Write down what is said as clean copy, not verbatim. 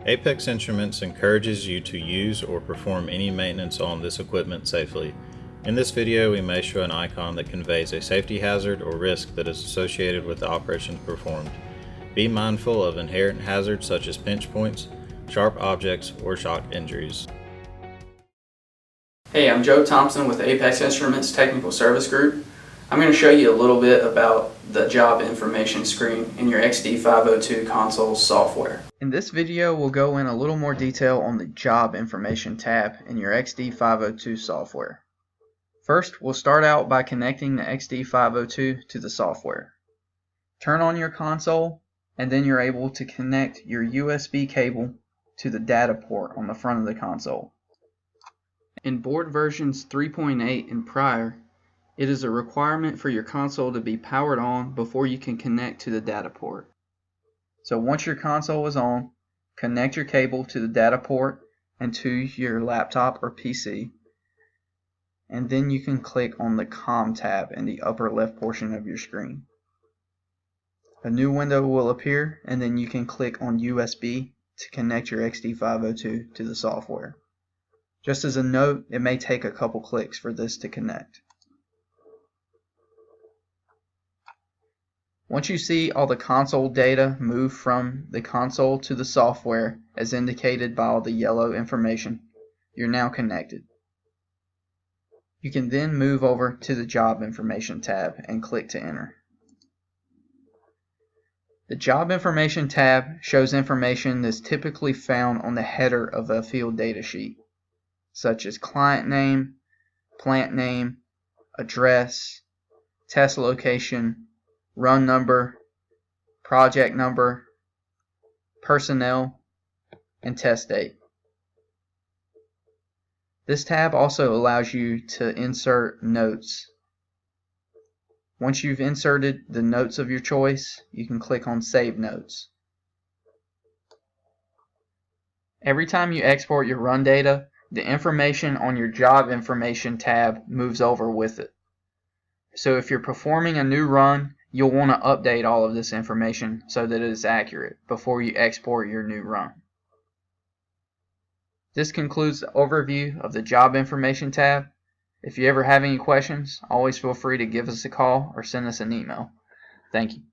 Apex Instruments encourages you to use or perform any maintenance on this equipment safely. In this video, we may show an icon that conveys a safety hazard or risk that is associated with the operations performed. Be mindful of inherent hazards such as pinch points, sharp objects, or shock injuries. Hey, I'm Joe Thompson with Apex Instruments Technical Service Group. I'm going to show you a little bit about the job information screen in your XD-502 console software. In this video, we'll go in a little more detail on the job information tab in your XD-502 software. First, we'll start out by connecting the XD-502 to the software. Turn on your console, and then you're able to connect your USB cable to the data port on the front of the console. In board versions 3.8 and prior, it is a requirement for your console to be powered on before you can connect to the data port. So once your console is on, connect your cable to the data port and to your laptop or PC, and then you can click on the COM tab in the upper left portion of your screen. A new window will appear, and then you can click on USB to connect your XD-502 to the software. Just as a note, it may take a couple clicks for this to connect. Once you see all the console data move from the console to the software as indicated by all the yellow information, you're now connected. You can then move over to the Job Information tab and click to enter. The Job Information tab shows information that's typically found on the header of a field data sheet, such as client name, plant name, address, test location, run number, project number, personnel, and test date. This tab also allows you to insert notes. Once you've inserted the notes of your choice, you can click on Save Notes. Every time you export your run data, the information on your Job Information tab moves over with it. So if you're performing a new run, you'll want to update all of this information so that it is accurate before you export your new run. This concludes the overview of the Job Information tab. If you ever have any questions, always feel free to give us a call or send us an email. Thank you.